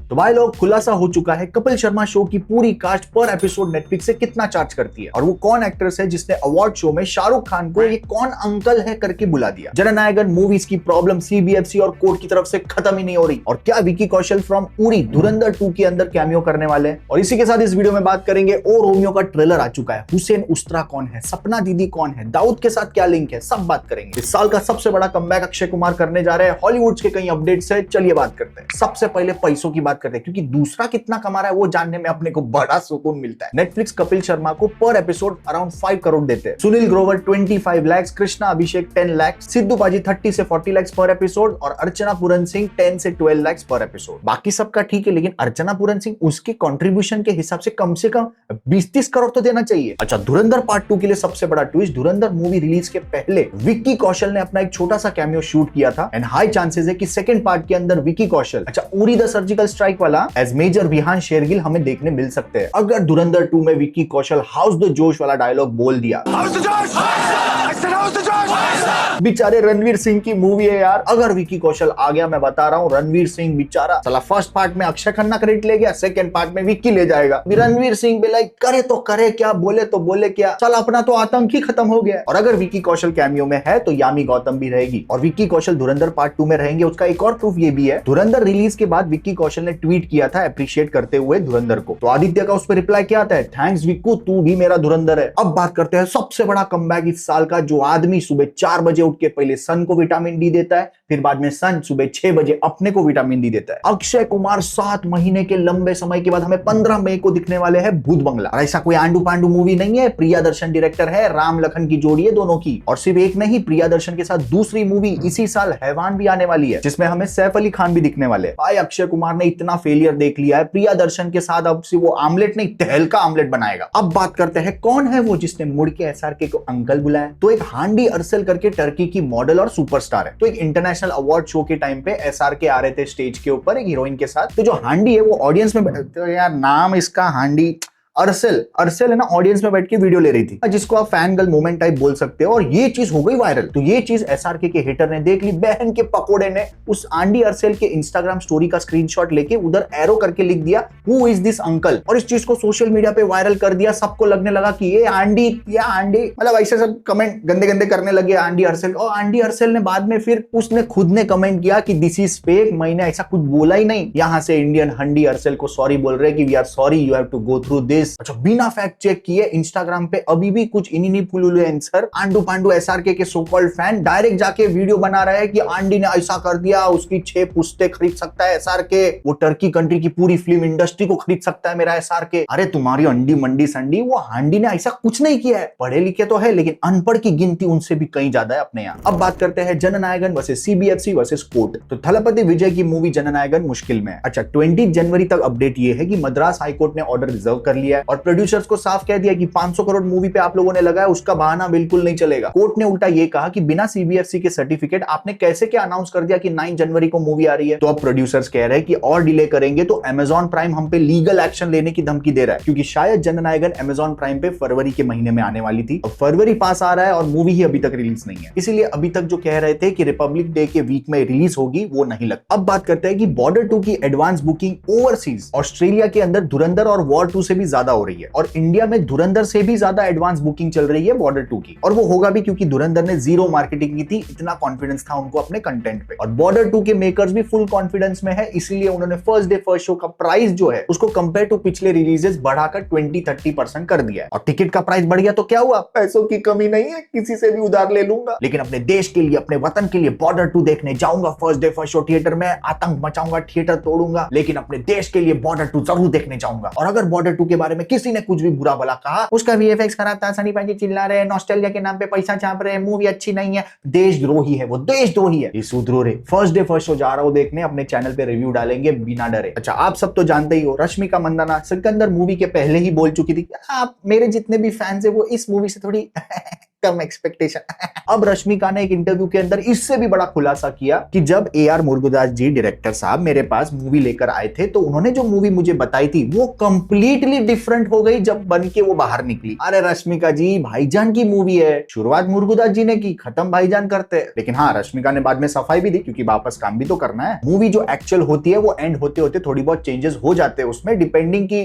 तो भाई लोग खुलासा हो चुका है कपिल शर्मा शो की पूरी कास्ट पर एपिसोड नेटफ्लिक्स से कितना चार्ज करती है और वो कौन एक्ट्रेस है जिसने अवार्ड शो में शाहरुख खान को ये कौन अंकल है करके बुला दिया। जननायकन मूवीज की प्रॉब्लम सीबीएफसी और कोर्ट की तरफ से खत्म ही नहीं हो रही और क्या विकी कौशल फ्रॉम उरी धुरंधर 2 के अंदर कैमियो करने वाले हैं। और इसी के साथ इस वीडियो में बात करेंगे ओ रोमियो का ट्रेलर आ चुका है, हुसैन उस्त्रा कौन है, सपना दीदी कौन है, दाऊद के साथ क्या लिंक है, सब बात करेंगे। इस साल का सबसे बड़ा कमबैक अक्षय कुमार करने जा रहे हैं, हॉलीवुड के कई अपडेट्स है, चलिए बात करते हैं। सबसे पहले पैसों की बात करते हैं क्योंकि दूसरा कितना कमा रहा है वो जानने में अपने को बड़ा सुकून मिलता है। नेटफ्लिक्स कपिल शर्मा को पर एपिसोड अराउंड 5 करोड़ देते हैं, सुनील ग्रोवर 25 लाख, कृष्णा अभिषेक 10 लाख, सिद्धू बाजी 30 से 40 लाख पर एपिसोड और अर्चना पूरन सिंह 10 से 12 लाख पर एपिसोड। बाकी सबका ठीक है, लेकिन अर्चना पूरन सिंह उसके कंट्रीब्यूशन के हिसाब से कम 20-30 करोड़ तो देना चाहिए। अच्छा, धुरंधर पार्ट 2 के लिए सबसे बड़ा ट्विस्ट, धुरंधर मूवी रिलीज के पहले विक्की कौशल ने अपना एक छोटा सा कैमियो शूट किया था एंड हाई चांसेस है कि सेकंड पार्ट के अंदर Vicky Kaushal Uri the surgical strike वाला एज मेजर विहान शेरगिल हमें देखने मिल सकते हैं। अगर धुरंधर 2 में विक्की कौशल हाउस द जोश वाला डायलॉग बोल दिया, बेचारे रणवीर सिंह की मूवी है यार, अगर विक्की कौशल आ गया, मैं बता रहा हूँ रणवीर सिंह बेचारा साला फर्स्ट पार्ट में अक्षय खन्ना क्रेडिट ले गया, सेकंड पार्ट में विक्की ले जाएगा। रणवीर सिंह भी लाइक करे तो करे क्या, बोले तो बोले क्या, चल अपना तो आतंक ही खत्म हो गया। और अगर विक्की कौशल कैमियो में है तो यामी गौतम भी रहेगी और विक्की कौशल धुरंधर पार्ट 2 में रहेंगे। उसका एक और प्रूफ ये भी है, धुरंधर रिलीज के बाद विक्की कौशल ने ट्वीट किया था अप्रिशिएट करते हुए धुरंधर को, तो आदित्य का उस पर रिप्लाई क्या आता है, थैंक्स विक्कू, तू भी मेरा धुरंधर है। अब बात करते हैं सबसे बड़ा कमबैक इस साल का, जो आदमी सुबह 4 बजे उठ के पहले सन को विटामिन डी देता है, फिर बाद में सन सुबह 6 बजे अपने को विटामिन डी देता है। अक्षय कुमार 7 महीने के लंबे समय के बाद हमें 15 मई को दिखने वाले हैं भूत बंगला। और ऐसा कोई आंडू पांडू मूवी नहीं है, प्रियादर्शन डायरेक्टर है, राम लखन की जोड़ी है दोनों की। और सिर्फ एक नहीं, प्रियादर्शन के साथ दूसरी मूवी इसी साल हैवान भी आने वाली है जिसमें हमें सैफ अली खान भी दिखने वाले हैं। भाई अक्षय कुमार ने इतना फेलियर देख लिया है, प्रियादर्शन के साथ अब से वो आमलेट नहीं तहलका आमलेट बनाएगा। अब बात करते हैं कौन है वो जिसने मुड़ के एसआरके को अंकल बुलाया। तो एक हांडी अरसल करके टर्की की मॉडल और सुपरस्टार है। तो एक इंटरनेशनल अवार्ड शो के टाइम पे एसआरके आ रहे थे स्टेज के ऊपर एक हीरोइन के साथ, तो जो हांडी है वो ऑडियंस में, तो यार नाम इसका हांडी अरसेल है ना, ऑडियंस में बैठ के वीडियो ले रही थी, जिसको आप फैन गर्ल मोमेंट टाइप बोल सकते हो। और ये चीज हो गई वायरल। तो ये चीज एसआरके के हेटर ने देख ली, बहन के पकोड़े ने उस आंडी अरसेल के इंस्टाग्राम स्टोरी का स्क्रीनशॉट लेके उधर एरो करके लिख दिया हु इज दिस अंकल, और इस चीज को सोशल मीडिया पे वायरल कर दिया। सबको लगने लगा कि ये आंडी मतलब ऐसे सब कमेंट गंदे गंदे करने लगे आंडी अरसेल। और आंडी अरसेल ने बाद में फिर उसने खुद ने कमेंट किया कि दिस इज फेक, मैंने ऐसा कुछ बोला ही नहीं। यहां से इंडियन हंडी अरसेल को सॉरी बोल रहे कि we are sorry, you have to go through this. अच्छा, बिना फैक्ट चेक किए इंस्टाग्राम पे अभी भी कुछ इन्हीं इन्फ्लुएंसर आंडू पांडू एसआरके के सो कॉल्ड फैन डायरेक्ट जाके वीडियो बना रहे हैं कि आंडी ने ऐसा कर दिया, उसकी 6 पुश्ते खरीद सकता है एसआरके, वो टर्की कंट्री की पूरी फिल्म इंडस्ट्री को खरीद सकता है मेरा एसआरके। अरे तुम्हारी अंडी मंडी संडी, वो हांडी ने ऐसा कुछ नहीं किया है। पढ़े लिखे तो है लेकिन अनपढ़ की गिनती उनसे भी कहीं ज्यादा है अपने यहाँ। अब बात करते हैं जननायकन वर्सेस सीबीएफसी वर्सेस कोर्ट। तो थलपति विजय की मूवी जननायकन मुश्किल में है। अच्छा, 20 जनवरी तक अपडेट ये है कि मद्रास हाईकोर्ट ने ऑर्डर रिजर्व कर लिया है और प्रोड्यूसर्स को साफ कह दिया कि 500 करोड़ मूवी पे आप लोगों ने लगाया, उसका बहाना बिल्कुल नहीं चलेगा। कोर्ट ने उल्टा ये कहा कि बिना सीबीएफसी के सर्टिफिकेट आपने कैसे क्या अनाउंस कर दिया कि 9 जनवरी को मूवी आ रही है। तो अब प्रोड्यूसर्स कह रहे हैं कि और डिले करेंगे तो अमेजॉन प्राइम हम पे लीगल एक्शन लेने की धमकी दे रहा है, क्योंकि शायद जननायकन अमेजॉन प्राइम पे फरवरी के महीने में आने वाली थी। अब फरवरी पास आ रहा है और मूवी ही अभी तक रिलीज नहीं है, इसीलिए अभी तक जो कह रहे थे कि रिपब्लिक डे के वीक में रिलीज होगी वो नहीं लगता। अब बात करते हैं कि बॉर्डर 2 की एडवांस बुकिंग ओवरसीज ऑस्ट्रेलिया के अंदर धुरंधर और वॉर 2 से भी ज्यादा हो रही है और इंडिया में धुरंधर से भी ज्यादा एडवांस बुकिंग चल रही है बॉर्डर 2 की। और वो होगा भी क्योंकि धुरंधर ने जीरो मार्केटिंग की थी, इतना कॉन्फिडेंस था उनको अपने कंटेंट पे। और बॉर्डर 2 के मेकर्स भी फुल कॉन्फिडेंस में है, इसीलिए उन्होंने फर्स्ट डे फर्स्ट शो का प्राइस जो है उसको कंपेयर टू पिछले रिलीजेस बढ़ाकर 20-30% कर दिया है। और टिकट का प्राइस बढ़ गया तो क्या हुआ, पैसों की कमी नहीं है, किसी से भी उधार ले लूंगा, लेकिन अपने देश के लिए, अपने वतन के लिए बॉर्डर 2 देखने जाऊंगा। First day first show theatre में आतंक मचाऊंगा, थिएटर तोड़ूंगा, लेकिन अपने देश के लिए बॉर्डर 2 जरूर देखने जाऊंगा। और अगर बॉर्डर 2 के बारे में किसी ने कुछ भी बुरा भला कहा, उसका वीएफएक्स खराब था, सनी पाजी चिल्ला रहे, नॉस्टैल्जिया के नाम पे पैसा छाप रहे, मूवी अच्छी नहीं है, देशद्रोही है, वो देशद्रोही है, ये सुधरो रे। फर्स्ट डे फर्स्ट शो जा रहा हूं देखने, अपने चैनल पे रिव्यू डालेंगे बिना डरे। अच्छा, आप सब तो जानते ही हो, रश्मिका मंदाना सिकंदर मूवी के पहले ही बोल चुकी थी आप मेरे जितने भी फैंस है वो इस मूवी से थोड़ी कम एक्सपेक्टेशन। अब रश्मिका ने एक इंटरव्यू के अंदर इससे भी बड़ा खुलासा किया कि जब AR मुरुगदास जी डायरेक्टर साहब मेरे पास मूवी लेकर आए थे तो उन्होंने जो मूवी मुझे बताई थी वो कंप्लीटली डिफरेंट हो गई जब बन के वो बाहर निकली। अरे रश्मिका जी, भाईजान की मूवी है, शुरुआत मुरुगदास जी ने की, खत्म भाईजान करते हैं। लेकिन हाँ, रश्मिका ने बाद में सफाई भी दी क्योंकि वापस काम भी तो करना है। मूवी जो एक्चुअल होती है वो एंड होते होते थोड़ी बहुत चेंजेस हो जाते हैं उसमें, डिपेंडिंग की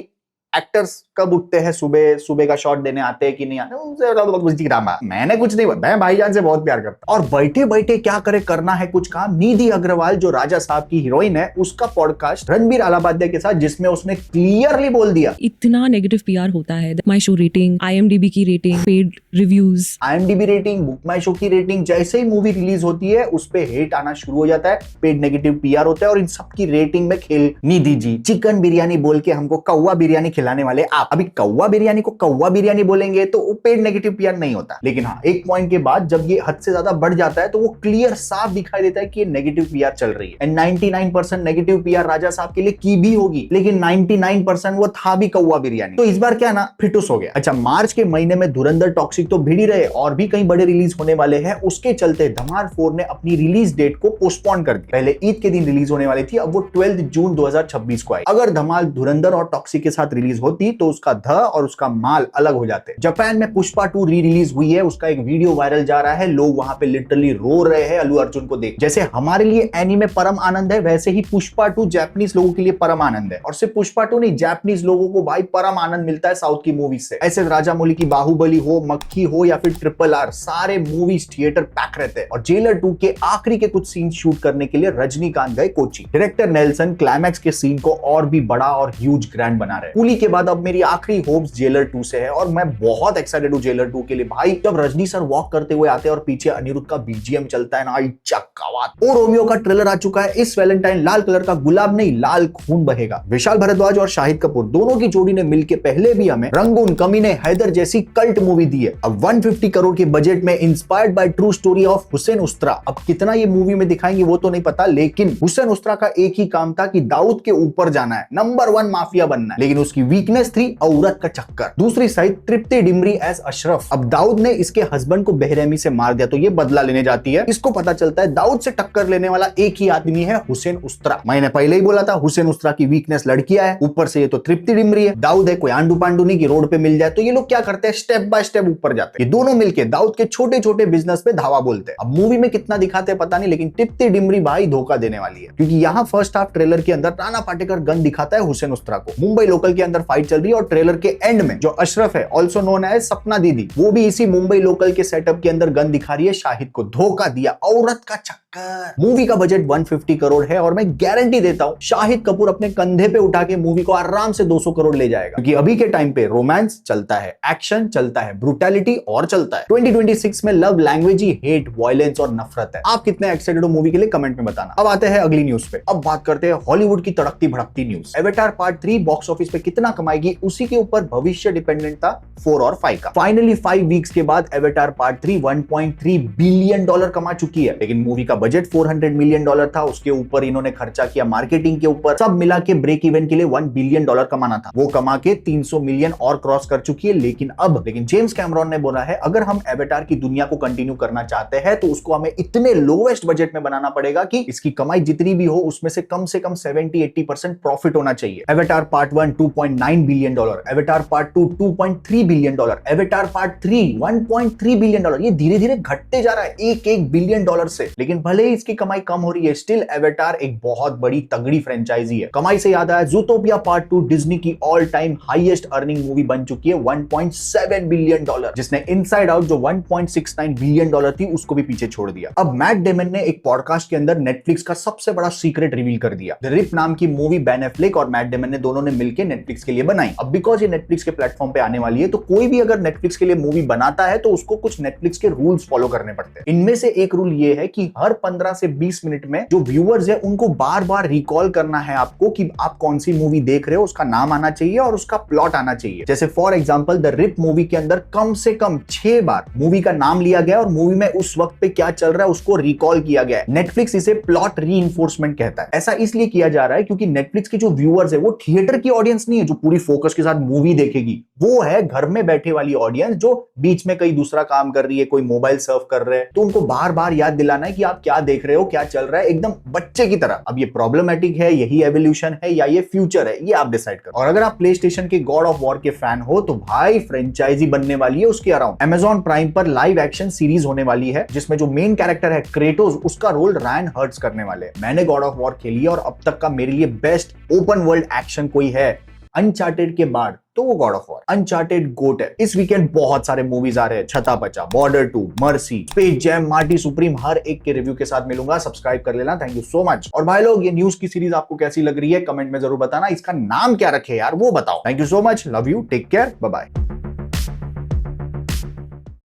एक्टर्स कब उठते हैं, सुबह सुबह का शॉट देने आते हैं कि नहीं आते। ड्रामा मैंने कुछ नहीं, मैं भाईजान से बहुत प्यार करता। और बैठे बैठे क्या करे, करना है कुछ काम। निधि अग्रवाल जो राजा साहब की हीरोइन है, उसका पॉडकास्ट रणबीर अलाहाबादिया के साथ, जिसमें उसने क्लियरली बोल दिया इतना नेगेटिव PR होता है। माई शो रेटिंग, IMDb की rating, paid reviews, IMDb rating, book my show की रेटिंग, जैसे ही मूवी रिलीज होती है उस पे हेट आना शुरू हो जाता है, पेड नेगेटिव PR होता है और इन सब की रेटिंग में खेल निधि जी। चिकन बिरयानी बोल के हमको कौवा बिरयानी खिलाने वाले आप अभी कौवा बिरयानी को कौवा बिरयानी बोलेंगे तो वो पेड नेगेटिव PR नहीं होता। लेकिन हाँ, एक पॉइंट के बाद जब ये हद से ज्यादा बढ़ जाता है तो वो क्लियर साफ दिखाई देता है कि ये नेगेटिव PR चल रही है। एंड 99% नेगेटिव PR राजा साहब के लिए की भी होगी, लेकिन 99% वो था भी कौवा बिरयानी। तो इस बार क्या ना, फिटुस हो गया। अच्छा, मार्च के महीने में धुरंधर टॉक्सिक तो भिड़ ही रहे और भी कई बड़े रिलीज होने वाले हैं। उसके चलते धमाल 4 ने अपनी रिलीज डेट को पोस्टपोन कर दी। पहले ईद के दिन रिलीज होने वाली थी, अब वो 12 जून 2026 को आई। अगर धमाल धुरंधर और टॉक्सिक के साथ रिलीज होती तो उसका ध और उसका माल अलग हो जाते। जापान में पुष्पा 2 री रिलीज हुई है, उसका एक वीडियो वायरल जा रहा है, लोग वहां पे लिटरली रो रहे हैं अल्लू अर्जुन को देख। जैसे हमारे लिए एनीमे परम आनंद है, वैसे ही पुष्पा 2 जापानीज लोगों के लिए परम आनंद है। और सिर्फ पुष्पा 2 नहीं, जापानीज लोगों को भाई परम आनंद मिलता है साउथ की मूवीज से। ऐसे राजामौली की बाहुबली हो, मक्खी हो या फिर RRR, सारे मूवीज थिएटर पैक रहते हैं। और जेलर 2 के आखिरी के कुछ सीन शूट करने के लिए रजनीकांत गए कोची। डायरेक्टर नेल्सन क्लाइमैक्स के सीन को और भी बड़ा और ह्यूज ग्रैंड बना रहे हैं। कूली के बाद अब मेरी आखिरी होप्स जेलर 2 से है और मैं बहुत एक्साइटेड हूं जेलर 2 के लिए। भाई जब रजनी सर वॉक करते हुए आते हैं और पीछे अनिरुद्ध का BGM चलता है ना, चक्कावात। ओ रोमियो का ट्रेलर आ चुका है। इस वैलेंटाइन लाल कलर का गुलाब नहीं, लाल खून बहेगा। विशाल भारद्वाज और शाहिद कपूर दोनों की जोड़ी ने मिलकर पहले भी हमें रंगून, कमीने, हैदर जैसी कल्ट मूवी दी है। अब 150 करोड़ के बजट में inspired by true story of Hussain Ustraa. अब कितना ये मूवी में दिखाएंगे वो तो नहीं पता, लेकिन हुसैन उस्त्रा का एक ही काम था कि दाऊद के ऊपर जाना है, नंबर 1 माफिया बनना है। लेकिन उसकी वीकनेस थी औरत का चक्कर। दूसरी साइड तृप्ति डिमरी एज अशरफ। अब दाऊद ने इसके हस्बैंड को बेरहमी से मार दिया तो ये बदला लेने जाती है। इसको पता चलता है दाऊद से टक्कर लेने वाला एक ही आदमी है, हुसैन उस्त्रा। मैंने पहले ही बोला था हुसैन उस्त्रा की वीकनेस लड़कियां है, ऊपर से ये तो तृप्ति डिमरी है। दाऊद है कोई आंडू पांडू नहीं कि रोड पे मिल जाए। तो ये लोग क्या करते हैं, स्टेप बाय स्टेप ऊपर जाते हैं। ये दोनों मिलके दाऊद के छोटे छोटे बिजनेस पे धावा बोलते हैं। अब मूवी में कितना दिखाते हैं पता नहीं, लेकिन तृप्ति डिमरी भाई धोखा देने वाली है। क्योंकि यहाँ फर्स्ट हाफ ट्रेलर के अंदर राणा पाटेकर गन दिखाता है हुसैन उस्त्रा को। मुंबई लोकल के अंदर फाइट चल रही है और ट्रेलर के एंड में जो अशरफ है, ऑल्सो नोन एज सपना दीदी, वो भी इसी मुंबई लोकल के सेटअप के अंदर गन दिखा रही है शाहिद को। धोखा दिया, औरत का चक्कर। मूवी का बजट 150 करोड़ है और मैं गारंटी देता हूं शाहिद कपूर अपने कंधे पे उठा के मूवी को आराम से 200 करोड़ ले जाएगा। क्योंकि अभी के टाइम पे रोमांस चलता है, एक्शन चलता है, ब्रूटैलिटी और चलता है। 2026 में लव लैंग्वेज ही हेट, वायलेंस और नफरत है। आप कितने एक्साइटेड हो मूवी के लिए कमेंट में बताना। अब आते हैं अगली न्यूज पे। अब बात करते हैं हॉलीवुड की तड़कती भड़कती news. Avatar part 3 box office पे कितना कमाएगी उसी के ऊपर भविष्य डिपेंडेंट था 4 और 5 का। फाइनली 5 वीक्स के बाद एवेटार पार्ट 3 $1.3 बिलियन कमा चुकी है। लेकिन मूवी का बजट $400 मिलियन था, उसके ऊपर इन्होंने खर्चा किया मार्केटिंग के ऊपर, सब मिला के ब्रेक इवन के लिए $1 बिलियन कमाना था। वो कमा के 300 मिलियन और क्रॉस कर चुकी है। लेकिन जेम्स कैमरॉन ने बोला है अगर हम एवेटार की दुनिया को कंटिन्यू करना चाहते हैं तो उसको हमें इतने लोवेस्ट बजट में बनाना पड़ेगा कि इसकी कमाई जितनी भी हो उसमें से कम 70-80% प्रॉफिट होना चाहिए। Avatar part 1 $2.9 billion, avatar part 2 $2.3 billion, avatar part 3 $1.3 billion. ये धीरे धीरे घटते जा रहा है एक बिलियन डॉलर से। लेकिन भले ही इसकी कमाई कम हो रही है, स्टिल एवेटार एक बहुत बड़ी तगड़ी फ्रेंचाइजी है। कमाई से याद आया, ज़ूटोपिया पार्ट 2 डिज्नी की all time highest earning movie बन चुकी है, $1.7 बिलियन, जिसने इनसाइड आउट जो $1.69 बिलियन थी उसको भी पीछे छोड़ दिया। अब मैट डेमन ने एक पॉडकास्ट के अंदर नेटफ्लिक्स का सबसे बड़ा सीक्रेट रिवील कर दिया। द रिप नाम की मूवी बेन एफ्लेक और मैट डेमन ने दोनों ने मिलकर नेटफ्लिक्स के लिए बनाई। अब बिकॉज ये नेटफ्लिक्स के प्लेटफॉर्म पे आने वाली है तो कोई भी अगर नेटफ्लिक्स के लिए मूवी बनाता है तो उसको कुछ नेटफ्लिक्स के रूल्स फॉलो करने पड़ते हैं। इनमें से एक रूल ये है कि हर 15 से 20 मिनट में जो व्यूअर्स है उनको बार बार रिकॉल करना है आपको कि आप कौन सी मूवी देख रहे हो, उसका नाम आना चाहिए और उसका प्लॉट आना चाहिए। जैसे for example the rip movie के अंदर कम से कम 6 बार मूवी का नाम लिया गया और मूवी में उस वक्त पे क्या चल रहा है उसको रिकॉल किया गया है। नेटफ्लिक्स इसे प्लॉट रीइंफोर्समेंट कहता है। ऐसा इसलिए किया जा रहा है क्योंकि नेटफ्लिक्स के जो व्यूअर्स है वो थिएटर की ऑडियंस नहीं है जो पूरी फोकस के साथ मूवी देखेगी वो है घर में बैठे वाली ऑडियंस जो बीच में कहीं दूसरा काम कर रही है, कोई मोबाइल सर्फ कर रहे हैं, तो उनको बार बार याद दिलाना है कि आप क्या देख रहे हो, क्या चल रहा है, एकदम बच्चे की तरह। अब ये प्रॉब्लमेटिक है, यही एवोल्यूशन है या ये फ्यूचर है, ये आप डिसाइड करो। और अगर आप प्ले स्टेशन के गॉड ऑफ वॉर के फैन हो तो भाई फ्रेंचाइजी बनने वाली है उसके अराउंड। Amazon प्राइम पर लाइव एक्शन सीरीज होने वाली है जिसमें जो मेन कैरेक्टर है क्रेटोस, उसका रोल रायन हर्ट्स करने वाले हैं। मैंने गॉड ऑफ वॉर खेली है और अब तक का मेरे लिए बेस्ट ओपन वर्ल्ड एक्शन कोई है अनचार्टेड के बाद तो वो गॉड ऑफ वॉर। अनचार्टेड गोट है। इस वीकेंड बहुत सारे मूवीज आ रहे हैं, Chhata Pacha, border 2, mercy, space jam, Marty supreme, हर एक के रिव्यू के साथ मिलूंगा। सब्सक्राइब कर लेना। Thank you so much. और भाई लोग, ये न्यूज की सीरीज आपको कैसी लग रही है कमेंट में जरूर बताना। इसका नाम क्या रखे यार वो बताओ। Thank you so much, love you, take care, bye bye.